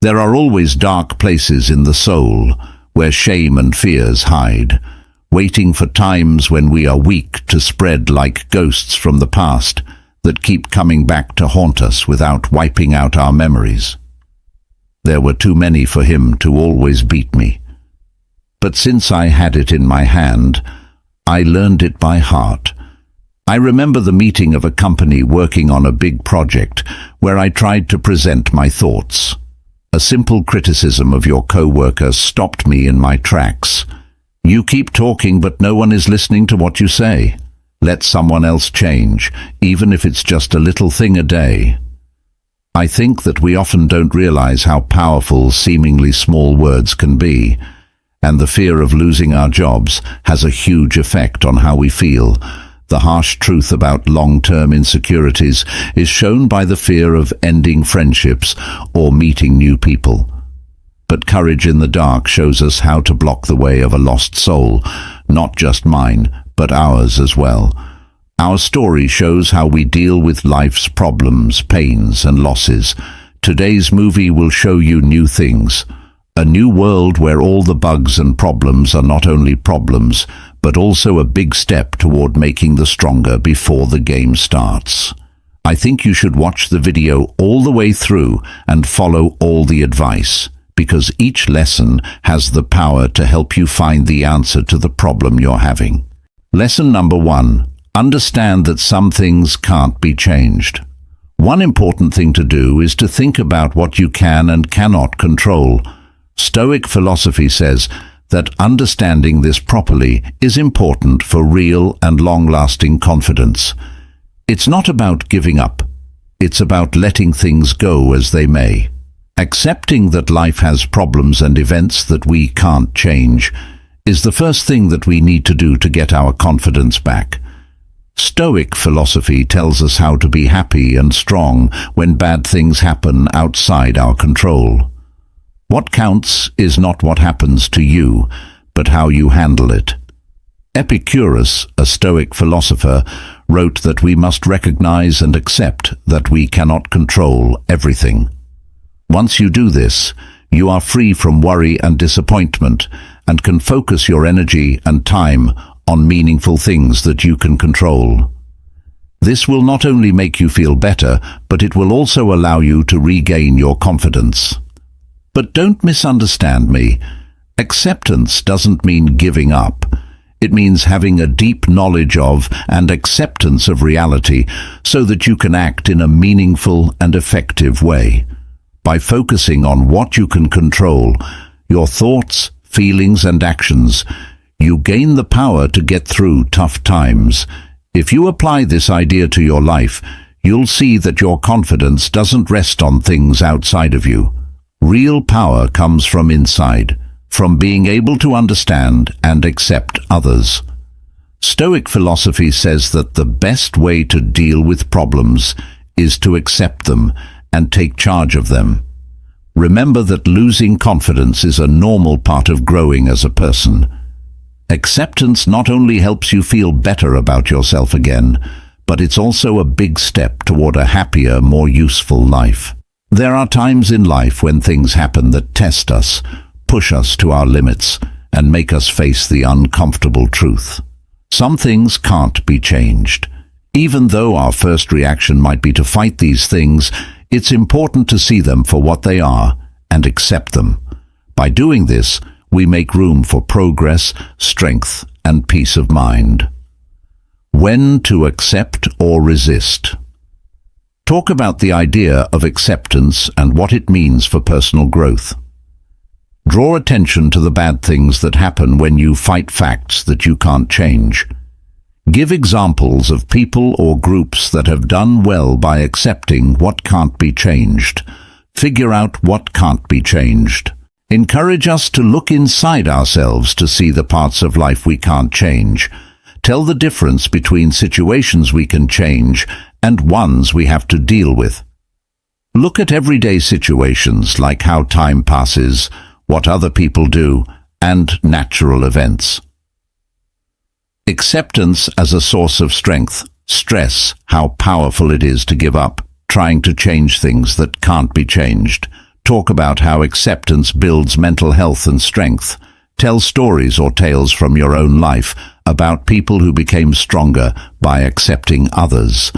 There are always dark places in the soul where shame and fears hide, waiting for times when we are weak to spread like ghosts from the past that keep coming back to haunt us without wiping out our memories. There were too many for him to always beat me. But since I had it in my hand, I learned it by heart. I remember the meeting of a company working on a big project where I tried to present my thoughts. A simple criticism of your co-worker stopped me in my tracks. You keep talking, but no one is listening to what you say. Let someone else change, even if it's just a little thing a day. I think that we often don't realize how powerful seemingly small words can be, and the fear of losing our jobs has a huge effect on how we feel. The harsh truth about long-term insecurities is shown by the fear of ending friendships or meeting new people. But Courage in the Dark shows us how to block the way of a lost soul, not just mine, but ours as well. Our story shows how we deal with life's problems, pains, and losses. Today's movie will show you new things. A new world where all the bugs and problems are not only problems, but also a big step toward making the stronger before the game starts. I think you should watch the video all the way through and follow all the advice, because each lesson has the power to help you find the answer to the problem you're having. Lesson number 1. Understand that some things can't be changed. One important thing to do is to think about what you can and cannot control. Stoic philosophy says that understanding this properly is important for real and long-lasting confidence. It's not about giving up. It's about letting things go as they may. Accepting that life has problems and events that we can't change is the first thing that we need to do to get our confidence back. Stoic philosophy tells us how to be happy and strong when bad things happen outside our control. What counts is not what happens to you, but how you handle it. Epicurus, a Stoic philosopher, wrote that we must recognize and accept that we cannot control everything. Once you do this, you are free from worry and disappointment and can focus your energy and time on meaningful things that you can control. This will not only make you feel better, but it will also allow you to regain your confidence. But don't misunderstand me. Acceptance doesn't mean giving up. It means having a deep knowledge of and acceptance of reality so that you can act in a meaningful and effective way. By focusing on what you can control, your thoughts, feelings, and actions, you gain the power to get through tough times. If you apply this idea to your life, you'll see that your confidence doesn't rest on things outside of you. Real power comes from inside, from being able to understand and accept others. Stoic philosophy says that the best way to deal with problems is to accept them and take charge of them. Remember that losing confidence is a normal part of growing as a person. Acceptance not only helps you feel better about yourself again, but it's also a big step toward a happier, more useful life. There are times in life when things happen that test us, push us to our limits, and make us face the uncomfortable truth. Some things can't be changed. Even though our first reaction might be to fight these things, it's important to see them for what they are and accept them. By doing this, we make room for progress, strength, and peace of mind. When to accept or resist. Talk about the idea of acceptance and what it means for personal growth. Draw attention to the bad things that happen when you fight facts that you can't change. Give examples of people or groups that have done well by accepting what can't be changed. Figure out what can't be changed. Encourage us to look inside ourselves to see the parts of life we can't change. Tell the difference between situations we can change and ones we have to deal with. Look at everyday situations like how time passes, what other people do, and natural events. Acceptance as a source of strength. Stress how powerful it is to give up, trying to change things that can't be changed. Talk about how acceptance builds mental health and strength. Tell stories or tales from your own life about people who became stronger by accepting others.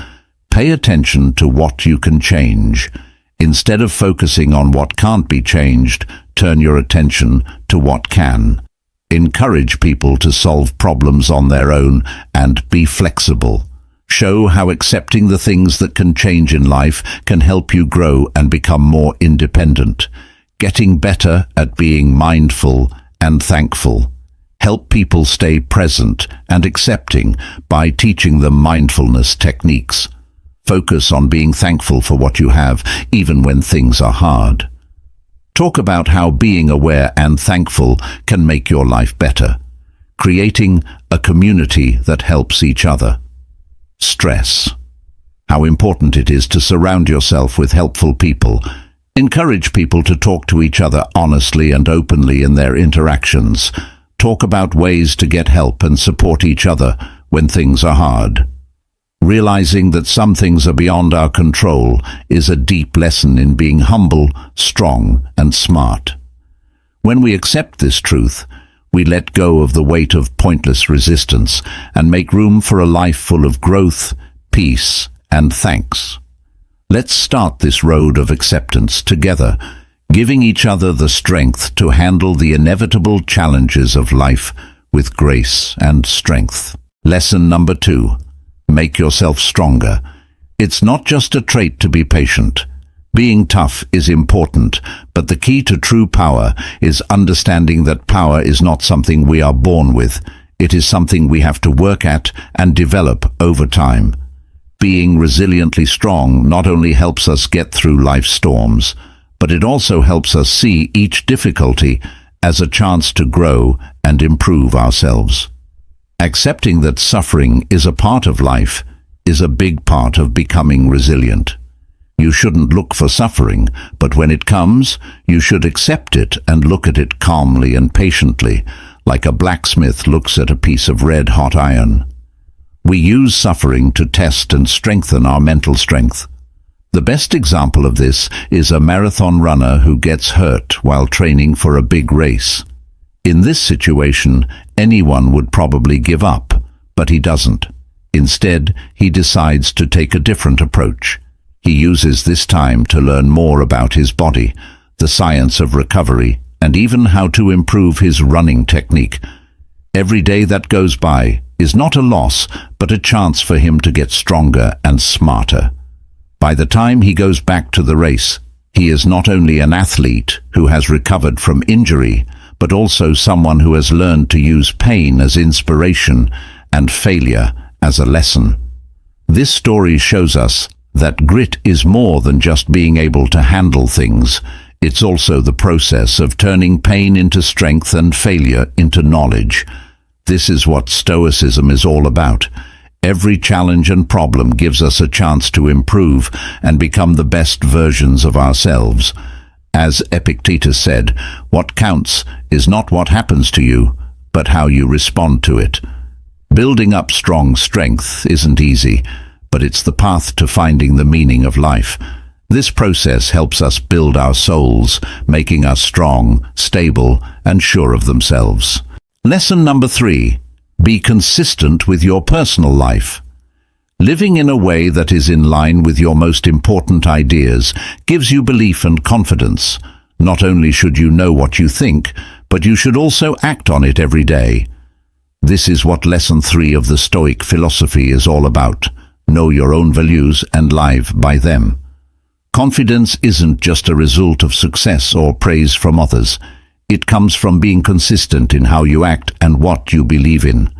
Pay attention to what you can change. Instead of focusing on what can't be changed, turn your attention to what can. Encourage people to solve problems on their own and be flexible. Show how accepting the things that can change in life can help you grow and become more independent. Getting better at being mindful and thankful. Help people stay present and accepting by teaching them mindfulness techniques. Focus on being thankful for what you have, even when things are hard. Talk about how being aware and thankful can make your life better. Creating a community that helps each other. Stress. How important it is to surround yourself with helpful people. Encourage people to talk to each other honestly and openly in their interactions. Talk about ways to get help and support each other when things are hard. Realizing that some things are beyond our control is a deep lesson in being humble, strong, and smart. When we accept this truth, we let go of the weight of pointless resistance and make room for a life full of growth, peace, and thanks. Let's start this road of acceptance together, giving each other the strength to handle the inevitable challenges of life with grace and strength. Lesson number 2. Make yourself stronger. It's not just a trait to be patient. Being tough is important, but the key to true power is understanding that power is not something we are born with. It is something we have to work at and develop over time. Being resiliently strong not only helps us get through life's storms, but it also helps us see each difficulty as a chance to grow and improve ourselves. Accepting that suffering is a part of life is a big part of becoming resilient. You shouldn't look for suffering, but when it comes, you should accept it and look at it calmly and patiently, like a blacksmith looks at a piece of red-hot iron. We use suffering to test and strengthen our mental strength. The best example of this is a marathon runner who gets hurt while training for a big race. In this situation, anyone would probably give up, but he doesn't. Instead, he decides to take a different approach. He uses this time to learn more about his body, the science of recovery, and even how to improve his running technique. Every day that goes by is not a loss, but a chance for him to get stronger and smarter. By the time he goes back to the race, he is not only an athlete who has recovered from injury, but also someone who has learned to use pain as inspiration and failure as a lesson. This story shows us that grit is more than just being able to handle things. It's also the process of turning pain into strength and failure into knowledge. This is what Stoicism is all about. Every challenge and problem gives us a chance to improve and become the best versions of ourselves. As Epictetus said, what counts is not what happens to you, but how you respond to it. Building up strong strength isn't easy, but it's the path to finding the meaning of life. This process helps us build our souls, making us strong, stable, and sure of themselves. Lesson number 3. Be consistent with your personal life. Living in a way that is in line with your most important ideas gives you belief and confidence. Not only should you know what you think, but you should also act on it every day. This is what Lesson 3 of the Stoic philosophy is all about. Know your own values and live by them. Confidence isn't just a result of success or praise from others. It comes from being consistent in how you act and what you believe in.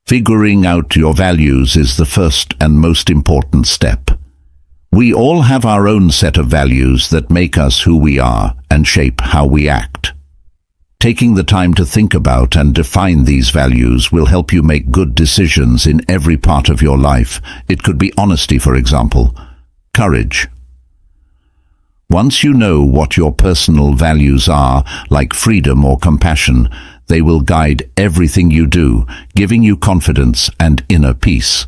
Figuring out your values is the first and most important step. We all have our own set of values that make us who we are and shape how we act. Taking the time to think about and define these values will help you make good decisions in every part of your life. It could be honesty, for example. Courage. Once you know what your personal values are, like freedom or compassion, they will guide everything you do, giving you confidence and inner peace.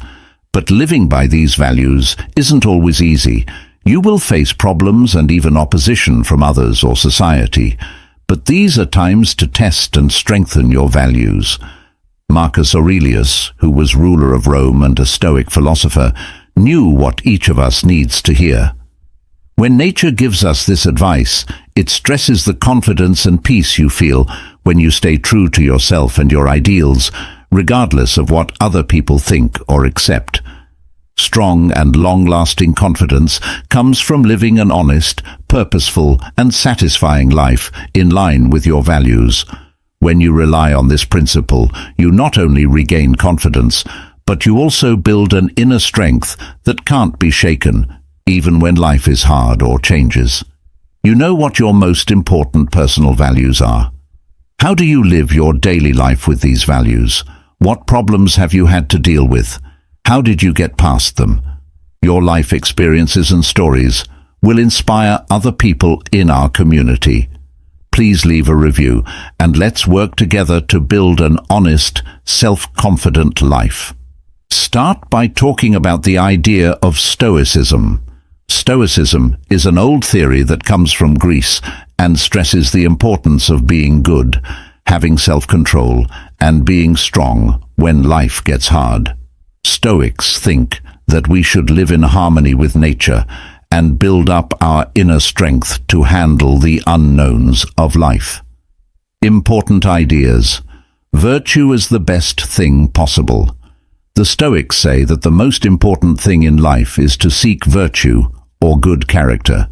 But living by these values isn't always easy. You will face problems and even opposition from others or society, but these are times to test and strengthen your values. Marcus Aurelius, who was ruler of Rome and a Stoic philosopher, knew what each of us needs to hear. When nature gives us this advice, it stresses the confidence and peace you feel when you stay true to yourself and your ideals, regardless of what other people think or accept. Strong and long-lasting confidence comes from living an honest, purposeful, and satisfying life in line with your values. When you rely on this principle, you not only regain confidence, but you also build an inner strength that can't be shaken, even when life is hard or changes. You know what your most important personal values are. How do you live your daily life with these values? What problems have you had to deal with? How did you get past them? Your life experiences and stories will inspire other people in our community. Please leave a review, and let's work together to build an honest, self-confident life. Start by talking about the idea of Stoicism. Stoicism is an old theory that comes from Greece and stresses the importance of being good, having self-control, and being strong when life gets hard. Stoics think that we should live in harmony with nature and build up our inner strength to handle the unknowns of life. Important ideas. Virtue is the best thing possible. The Stoics say that the most important thing in life is to seek virtue or good character.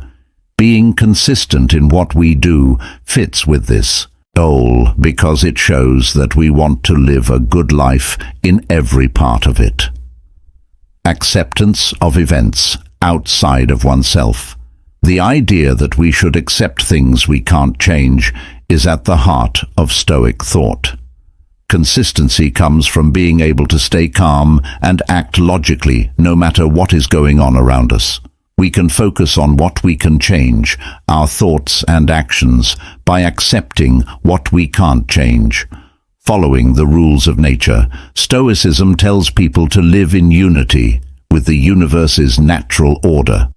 Being consistent in what we do fits with this goal because it shows that we want to live a good life in every part of it. Acceptance of events outside of oneself. The idea that we should accept things we can't change is at the heart of Stoic thought. Consistency comes from being able to stay calm and act logically no matter what is going on around us. We can focus on what we can change, our thoughts and actions, by accepting what we can't change. Following the rules of nature, Stoicism tells people to live in unity with the universe's natural order.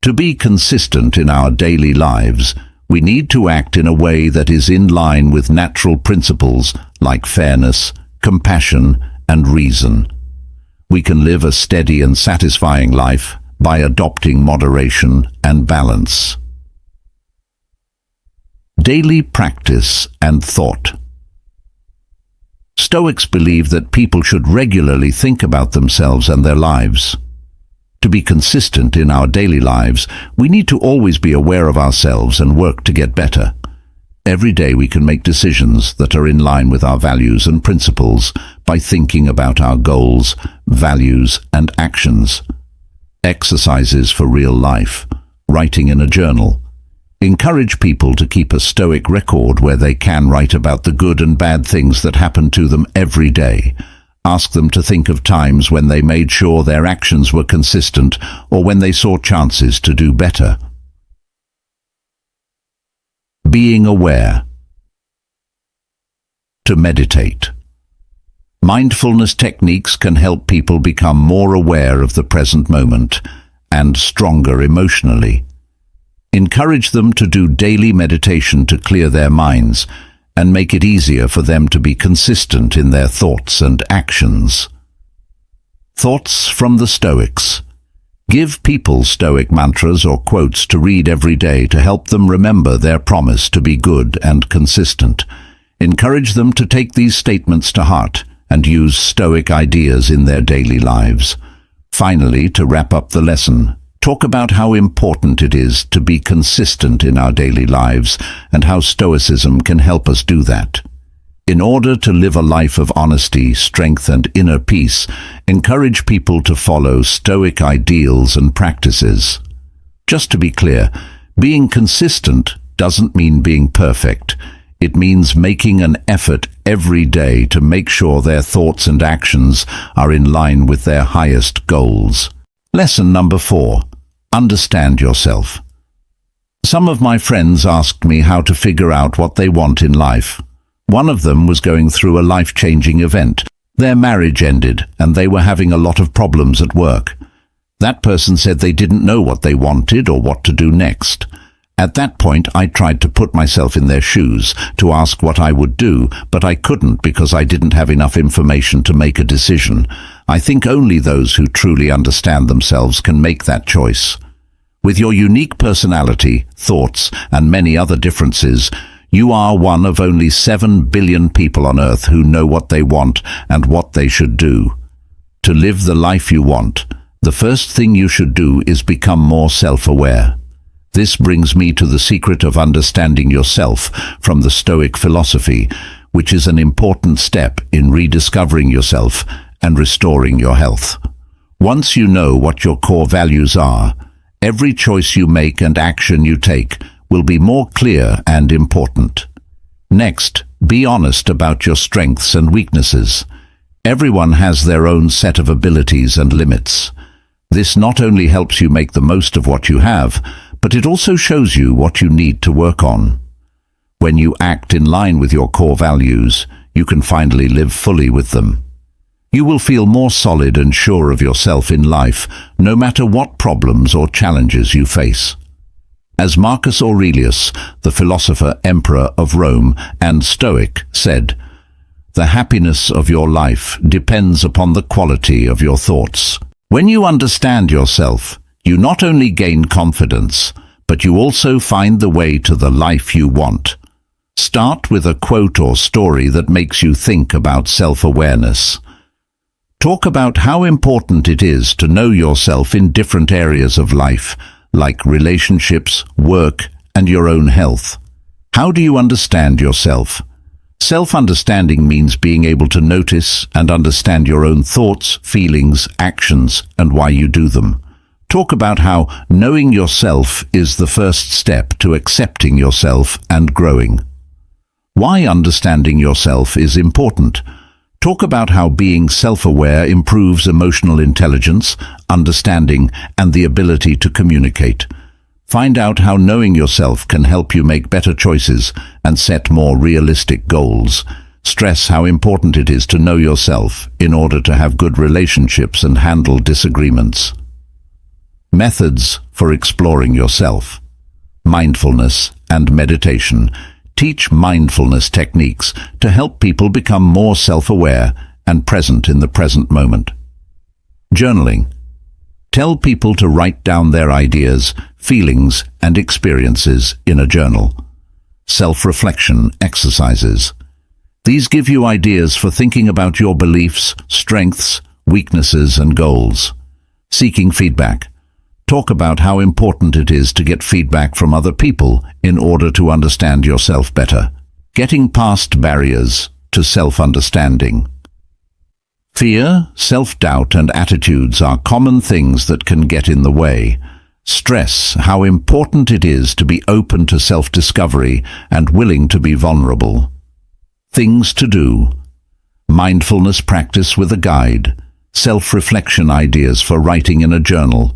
To be consistent in our daily lives, we need to act in a way that is in line with natural principles like fairness, compassion, and reason. We can live a steady and satisfying life by adopting moderation and balance. Daily practice and thought. Stoics believe that people should regularly think about themselves and their lives. To be consistent in our daily lives, we need to always be aware of ourselves and work to get better. Every day we can make decisions that are in line with our values and principles by thinking about our goals, values, and actions. Exercises for real life. Writing in a journal. Encourage people to keep a Stoic record where they can write about the good and bad things that happen to them every day. Ask them to think of times when they made sure their actions were consistent or when they saw chances to do better. Being aware. To meditate. Mindfulness techniques can help people become more aware of the present moment and stronger emotionally. Encourage them to do daily meditation to clear their minds and make it easier for them to be consistent in their thoughts and actions. Thoughts from the Stoics. Give people Stoic mantras or quotes to read every day to help them remember their promise to be good and consistent. Encourage them to take these statements to heart and use Stoic ideas in their daily lives. Finally, to wrap up the lesson, talk about how important it is to be consistent in our daily lives and how Stoicism can help us do that. In order to live a life of honesty, strength, and inner peace, encourage people to follow Stoic ideals and practices. Just to be clear, being consistent doesn't mean being perfect. It means making an effort every day to make sure their thoughts and actions are in line with their highest goals. Lesson number 4. Understand yourself. Some of my friends asked me how to figure out what they want in life. One of them was going through a life-changing event. Their marriage ended, and they were having a lot of problems at work. That person said they didn't know what they wanted or what to do next. At that point, I tried to put myself in their shoes, to ask what I would do, but I couldn't because I didn't have enough information to make a decision. I think only those who truly understand themselves can make that choice. With your unique personality, thoughts, and many other differences, you are one of only 7 billion people on Earth who know what they want and what they should do. To live the life you want, the first thing you should do is become more self-aware. This brings me to the secret of understanding yourself from the Stoic philosophy, which is an important step in rediscovering yourself and restoring your health. Once you know what your core values are, every choice you make and action you take will be more clear and important. Next, be honest about your strengths and weaknesses. Everyone has their own set of abilities and limits. This not only helps you make the most of what you have, but it also shows you what you need to work on. When you act in line with your core values, you can finally live fully with them. You will feel more solid and sure of yourself in life, no matter what problems or challenges you face. As Marcus Aurelius, the philosopher, emperor of Rome and Stoic, said, "The happiness of your life depends upon the quality of your thoughts." When you understand yourself, you not only gain confidence, but you also find the way to the life you want. Start with a quote or story that makes you think about self-awareness. Talk about how important it is to know yourself in different areas of life, like relationships, work, and your own health. How do you understand yourself? Self-understanding means being able to notice and understand your own thoughts, feelings, actions, and why you do them. Talk about how knowing yourself is the first step to accepting yourself and growing. Why understanding yourself is important. Talk about how being self-aware improves emotional intelligence, understanding, and the ability to communicate. Find out how knowing yourself can help you make better choices and set more realistic goals. Stress how important it is to know yourself in order to have good relationships and handle disagreements. Methods for exploring yourself. Mindfulness and meditation. Teach mindfulness techniques to help people become more self-aware and present in the present moment. Journaling. Tell people to write down their ideas, feelings, and experiences in a journal. Self-reflection exercises. These give you ideas for thinking about your beliefs, strengths, weaknesses, and goals. Seeking feedback. Talk about how important it is to get feedback from other people in order to understand yourself better. Getting past barriers to self-understanding. Fear, self-doubt, and attitudes are common things that can get in the way. Stress how important it is to be open to self-discovery and willing to be vulnerable. Things to do. Mindfulness practice with a guide. Self-reflection ideas for writing in a journal.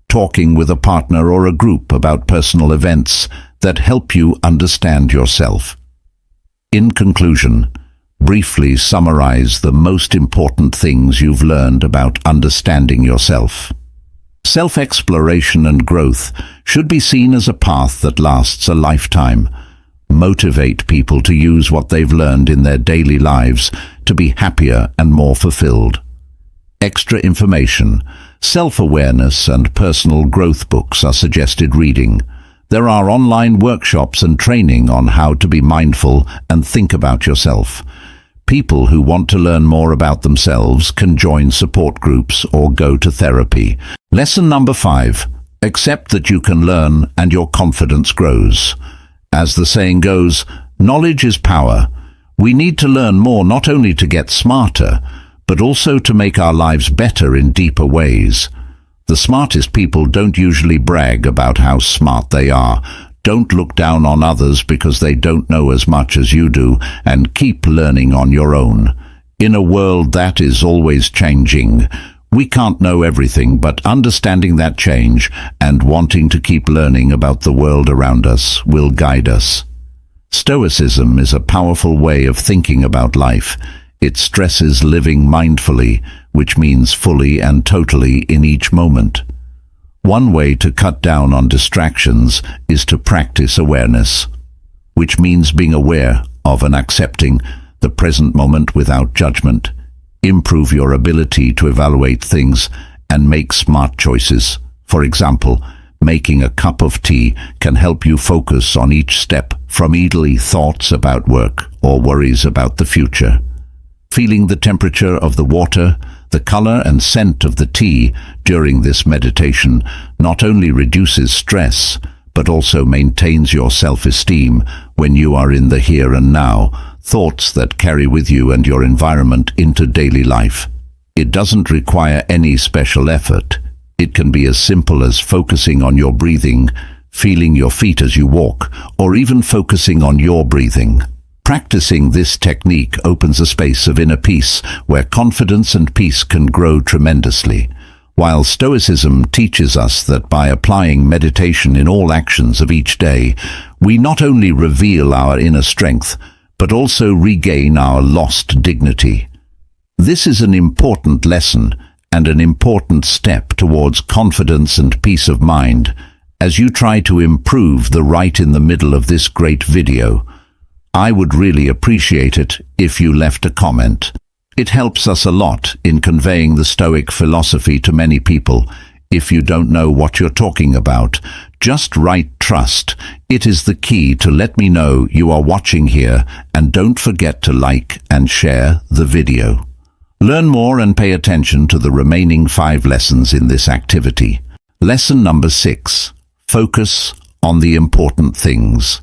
Talking with a partner or a group about personal events that help you understand yourself. In conclusion, briefly summarize the most important things you've learned about understanding yourself. Self-exploration and growth should be seen as a path that lasts a lifetime. Motivate people to use what they've learned in their daily lives to be happier and more fulfilled. Extra information. Self-awareness and personal growth books are suggested reading. There are online workshops and training on how to be mindful and think about yourself. People who want to learn more about themselves can join support groups or go to therapy. Lesson number 5. Accept that you can learn and your confidence grows. As the saying goes, knowledge is power. We need to learn more not only to get smarter, but also to make our lives better in deeper ways. The smartest people don't usually brag about how smart they are. Don't look down on others because they don't know as much as you do, and keep learning on your own. In a world that is always changing, we can't know everything, but understanding that change and wanting to keep learning about the world around us will guide us. Stoicism is a powerful way of thinking about life. It stresses living mindfully, which means fully and totally in each moment. One way to cut down on distractions is to practice awareness, which means being aware of and accepting the present moment without judgment. Improve your ability to evaluate things and make smart choices. For example, making a cup of tea can help you focus on each step, from idle thoughts about work or worries about the future. Feeling the temperature of the water, the color and scent of the tea during this meditation not only reduces stress, but also maintains your self-esteem when you are in the here and now, thoughts that carry with you and your environment into daily life. It doesn't require any special effort. It can be as simple as focusing on your breathing, feeling your feet as you walk, or even focusing on your breathing. Practicing this technique opens a space of inner peace where confidence and peace can grow tremendously. While Stoicism teaches us that by applying meditation in all actions of each day, we not only reveal our inner strength, but also regain our lost dignity. This is an important lesson and an important step towards confidence and peace of mind as you try to improve the right in the middle of this great video. I would really appreciate it if you left a comment. It helps us a lot in conveying the Stoic philosophy to many people. If you don't know what you're talking about, just write trust. It is the key to let me know you are watching here, and don't forget to like and share the video. Learn more and pay attention to the remaining 5 lessons in this activity. Lesson number 6. Focus on the important things.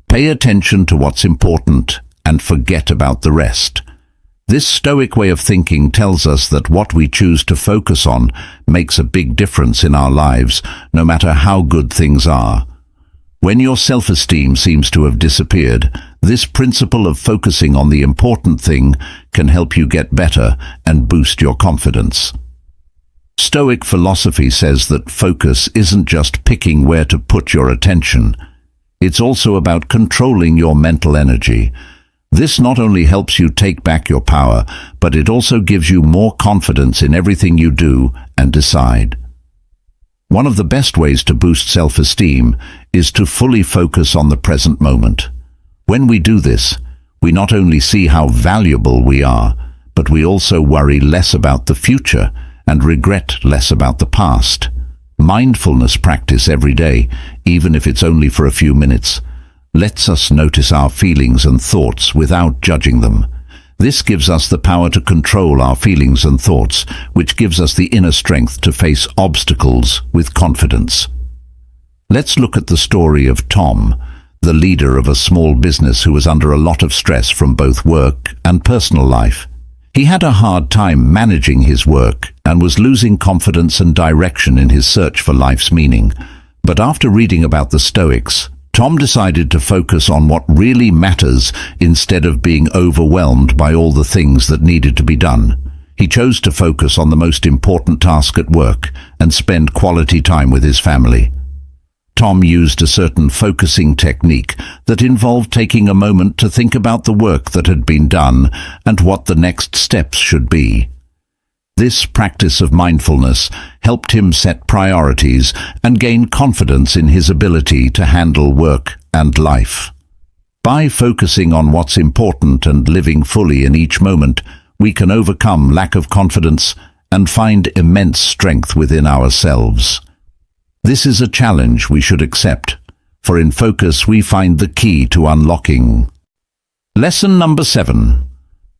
Pay attention to what's important and forget about the rest. This Stoic way of thinking tells us that what we choose to focus on makes a big difference in our lives, no matter how good things are. When your self-esteem seems to have disappeared, this principle of focusing on the important thing can help you get better and boost your confidence. Stoic philosophy says that focus isn't just picking where to put your attention. It's also about controlling your mental energy. This not only helps you take back your power, but it also gives you more confidence in everything you do and decide. One of the best ways to boost self-esteem is to fully focus on the present moment. When we do this, we not only see how valuable we are, but we also worry less about the future and regret less about the past. Mindfulness practice every day, even if it's only for a few minutes, lets us notice our feelings and thoughts without judging them. This gives us the power to control our feelings and thoughts, which gives us the inner strength to face obstacles with confidence. Let's look at the story of Tom, the leader of a small business who was under a lot of stress from both work and personal life. He had a hard time managing his work and was losing confidence and direction in his search for life's meaning. But after reading about the Stoics, Tom decided to focus on what really matters instead of being overwhelmed by all the things that needed to be done. He chose to focus on the most important task at work and spend quality time with his family. Tom used a certain focusing technique that involved taking a moment to think about the work that had been done and what the next steps should be. This practice of mindfulness helped him set priorities and gain confidence in his ability to handle work and life. By focusing on what's important and living fully in each moment, we can overcome lack of confidence and find immense strength within ourselves. This is a challenge we should accept, for in focus we find the key to unlocking. Lesson number 7.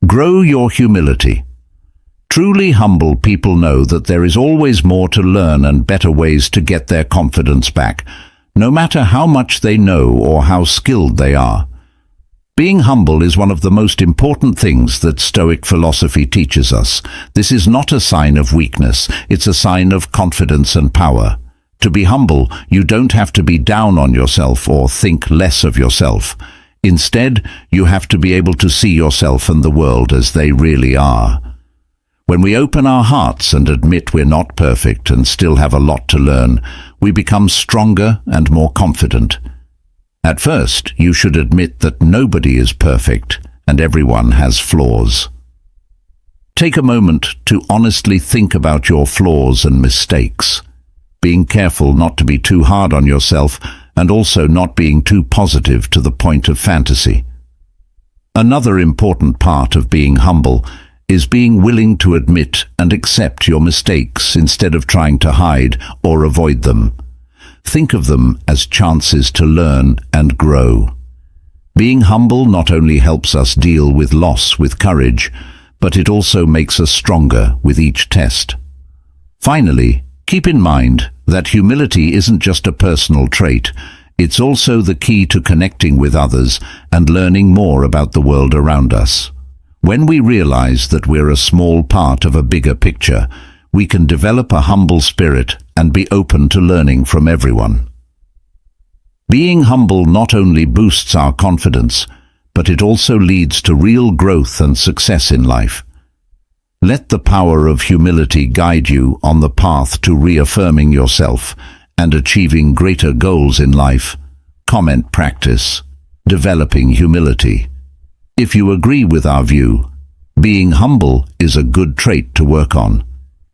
Grow your humility. Truly humble people know that there is always more to learn and better ways to get their confidence back, no matter how much they know or how skilled they are. Being humble is one of the most important things that Stoic philosophy teaches us. This is not a sign of weakness, it's a sign of confidence and power. To be humble, you don't have to be down on yourself or think less of yourself. Instead, you have to be able to see yourself and the world as they really are. When we open our hearts and admit we're not perfect and still have a lot to learn, we become stronger and more confident. At first, you should admit that nobody is perfect and everyone has flaws. Take a moment to honestly think about your flaws and mistakes, being careful not to be too hard on yourself and also not being too positive to the point of fantasy. Another important part of being humble is being willing to admit and accept your mistakes instead of trying to hide or avoid them. Think of them as chances to learn and grow. Being humble not only helps us deal with loss with courage, but it also makes us stronger with each test. Finally, keep in mind that humility isn't just a personal trait, it's also the key to connecting with others and learning more about the world around us. When we realize that we're a small part of a bigger picture, we can develop a humble spirit and be open to learning from everyone. Being humble not only boosts our confidence, but it also leads to real growth and success in life. Let the power of humility guide you on the path to reaffirming yourself and achieving greater goals in life. Comment practice, developing humility. If you agree with our view, being humble is a good trait to work on.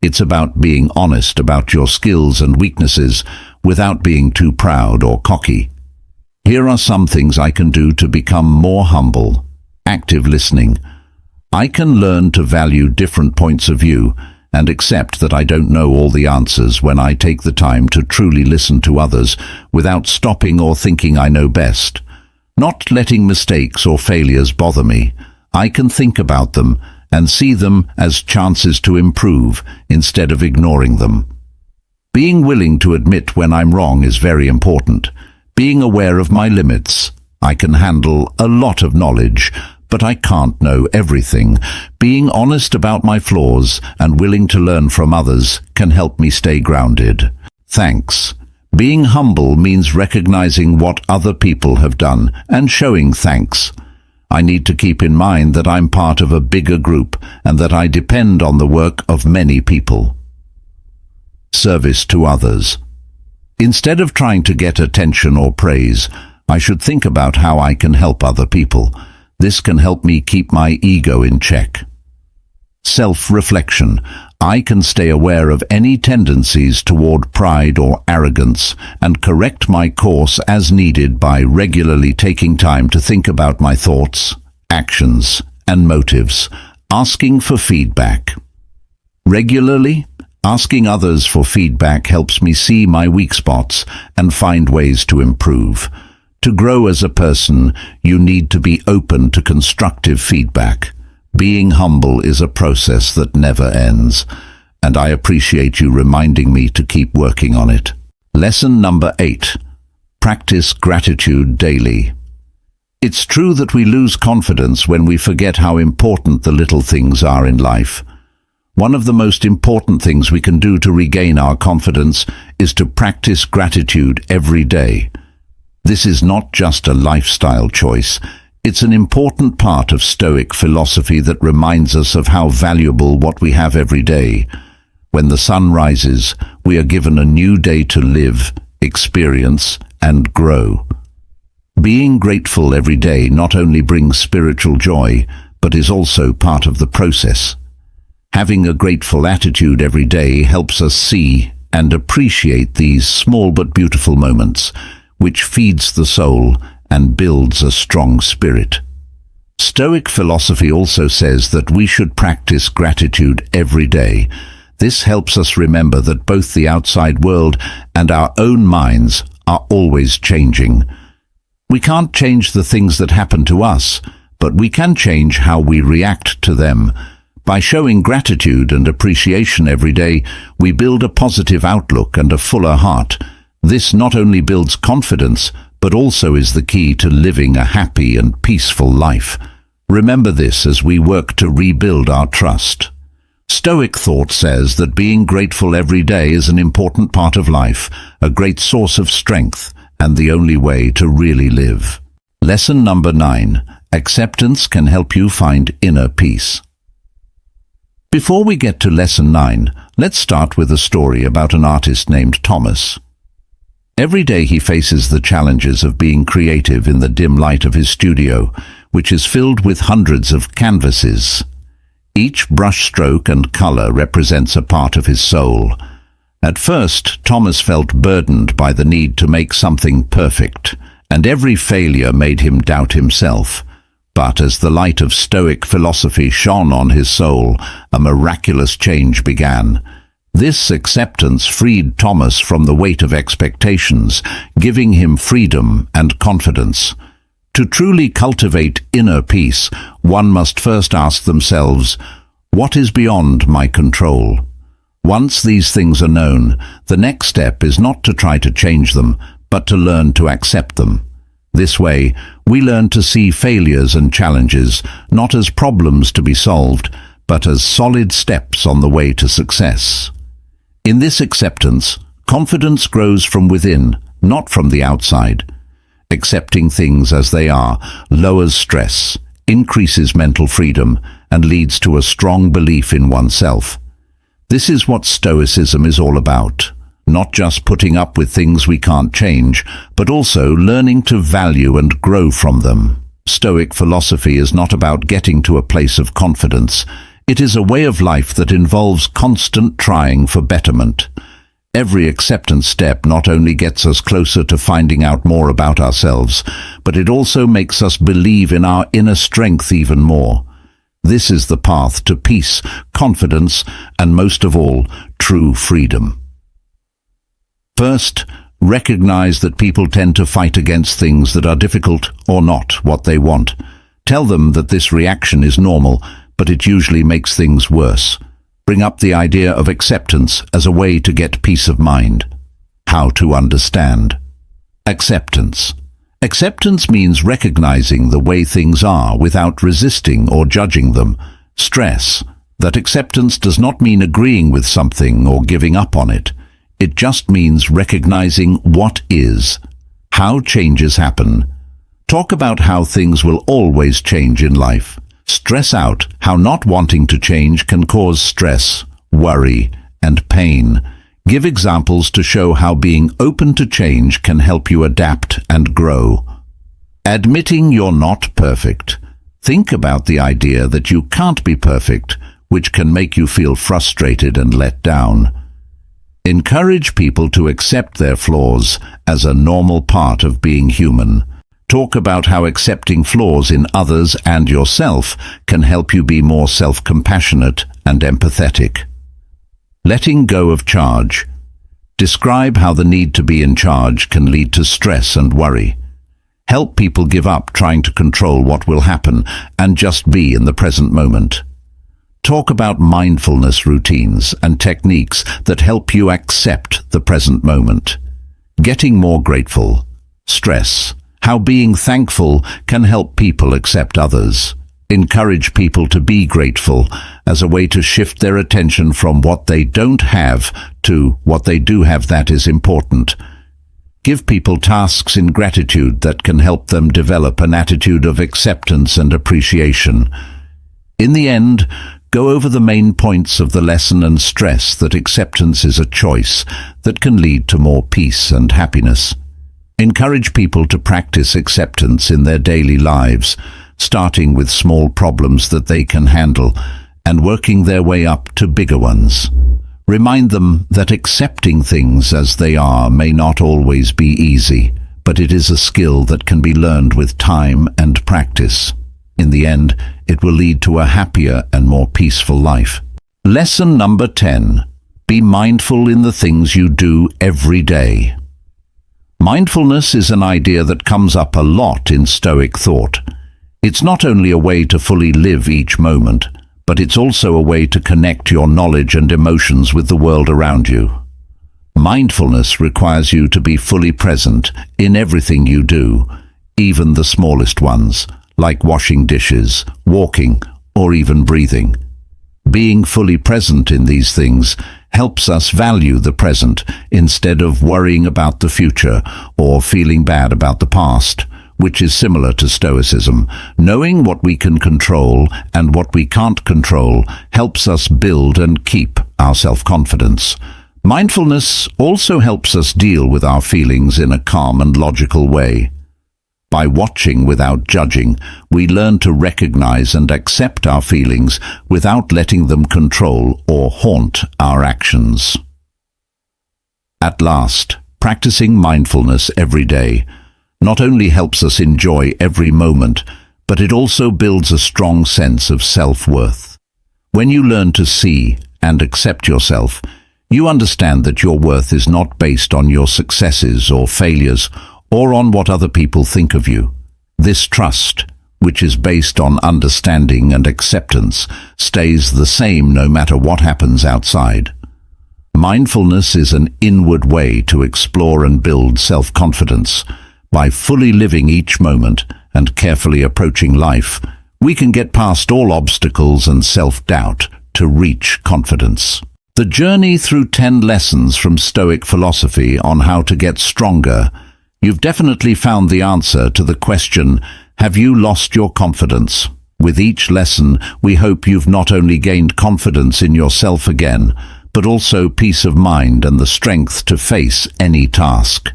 It's about being honest about your skills and weaknesses without being too proud or cocky. Here are some things I can do to become more humble. Active listening. I can learn to value different points of view and accept that I don't know all the answers when I take the time to truly listen to others without stopping or thinking I know best. Not letting mistakes or failures bother me. I can think about them and see them as chances to improve instead of ignoring them. Being willing to admit when I'm wrong is very important. Being aware of my limits. I can handle a lot of knowledge, but I can't know everything. Being honest about my flaws and willing to learn from others can help me stay grounded. Thanks. Being humble means recognizing what other people have done and showing thanks. I need to keep in mind that I'm part of a bigger group and that I depend on the work of many people. Service to others. Instead of trying to get attention or praise, I should think about how I can help other people. This can help me keep my ego in check. Self-reflection. I can stay aware of any tendencies toward pride or arrogance and correct my course as needed by regularly taking time to think about my thoughts, actions, and motives. Asking for feedback. Regularly, asking others for feedback helps me see my weak spots and find ways to improve. To grow as a person, you need to be open to constructive feedback. Being humble is a process that never ends, and I appreciate you reminding me to keep working on it. Lesson number 8. Practice gratitude daily. It's true that we lose confidence when we forget how important the little things are in life. One of the most important things we can do to regain our confidence is to practice gratitude every day. This is not just a lifestyle choice. It's an important part of Stoic philosophy that reminds us of how valuable what we have every day. When the sun rises, we are given a new day to live, experience, and grow. Being grateful every day not only brings spiritual joy, but is also part of the process. Having a grateful attitude every day helps us see and appreciate these small but beautiful moments, which feeds the soul and builds a strong spirit. Stoic philosophy also says that we should practice gratitude every day. This helps us remember that both the outside world and our own minds are always changing. We can't change the things that happen to us, but we can change how we react to them. By showing gratitude and appreciation every day, we build a positive outlook and a fuller heart. This not only builds confidence, but also is the key to living a happy and peaceful life. Remember this as we work to rebuild our trust. Stoic thought says that being grateful every day is an important part of life, a great source of strength, and the only way to really live. Lesson number 9. Acceptance can help you find inner peace. Before we get to lesson 9, let's start with a story about an artist named Thomas. Every day he faces the challenges of being creative in the dim light of his studio, which is filled with hundreds of canvases. Each brushstroke and color represents a part of his soul. At first, Thomas felt burdened by the need to make something perfect, and every failure made him doubt himself. But as the light of Stoic philosophy shone on his soul, a miraculous change began. This acceptance freed Thomas from the weight of expectations, giving him freedom and confidence. To truly cultivate inner peace, one must first ask themselves, what is beyond my control? Once these things are known, the next step is not to try to change them, but to learn to accept them. This way, we learn to see failures and challenges not as problems to be solved, but as solid steps on the way to success. In this acceptance, confidence grows from within, not from the outside. Accepting things as they are lowers stress, increases mental freedom, and leads to a strong belief in oneself. This is what Stoicism is all about. Not just putting up with things we can't change, but also learning to value and grow from them. Stoic philosophy is not about getting to a place of confidence. It is a way of life that involves constant trying for betterment. Every acceptance step not only gets us closer to finding out more about ourselves, but it also makes us believe in our inner strength even more. This is the path to peace, confidence, and most of all, true freedom. First, recognize that people tend to fight against things that are difficult or not what they want. Tell them that this reaction is normal, but it usually makes things worse. Bring up the idea of acceptance as a way to get peace of mind. How to understand. Acceptance. Acceptance means recognizing the way things are without resisting or judging them. Stress that acceptance does not mean agreeing with something or giving up on it. It just means recognizing what is, how changes happen. Talk about how things will always change in life. Stress out how not wanting to change can cause stress, worry, and pain. Give examples to show how being open to change can help you adapt and grow. Admitting you're not perfect. Think about the idea that you can't be perfect, which can make you feel frustrated and let down. Encourage people to accept their flaws as a normal part of being human. Talk about how accepting flaws in others and yourself can help you be more self-compassionate and empathetic. Letting go of charge. Describe how the need to be in charge can lead to stress and worry. Help people give up trying to control what will happen and just be in the present moment. Talk about mindfulness routines and techniques that help you accept the present moment. Getting more grateful. Stress. How being thankful can help people accept others. Encourage people to be grateful as a way to shift their attention from what they don't have to what they do have that is important. Give people tasks in gratitude that can help them develop an attitude of acceptance and appreciation. In the end, go over the main points of the lesson and stress that acceptance is a choice that can lead to more peace and happiness. Encourage people to practice acceptance in their daily lives, starting with small problems that they can handle and working their way up to bigger ones. Remind them that accepting things as they are may not always be easy, but it is a skill that can be learned with time and practice. In the end, it will lead to a happier and more peaceful life. Lesson number 10. Be mindful in the things you do every day. Mindfulness is an idea that comes up a lot in Stoic thought. It's not only a way to fully live each moment, but it's also a way to connect your knowledge and emotions with the world around you. Mindfulness requires you to be fully present in everything you do, even the smallest ones, like washing dishes, walking, or even breathing. Being fully present in these things helps us value the present instead of worrying about the future or feeling bad about the past, which is similar to Stoicism. Knowing what we can control and what we can't control helps us build and keep our self-confidence. Mindfulness also helps us deal with our feelings in a calm and logical way. By watching without judging, we learn to recognize and accept our feelings without letting them control or haunt our actions. At last, practicing mindfulness every day not only helps us enjoy every moment, but it also builds a strong sense of self-worth. When you learn to see and accept yourself, you understand that your worth is not based on your successes or failures or on what other people think of you. This trust, which is based on understanding and acceptance, stays the same no matter what happens outside. Mindfulness is an inward way to explore and build self-confidence. By fully living each moment and carefully approaching life, we can get past all obstacles and self-doubt to reach confidence. The journey through 10 lessons from Stoic philosophy on how to get stronger. You've definitely found the answer to the question, have you lost your confidence? With each lesson, we hope you've not only gained confidence in yourself again, but also peace of mind and the strength to face any task.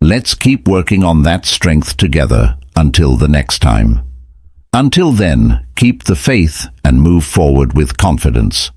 Let's keep working on that strength together until the next time. Until then, keep the faith and move forward with confidence.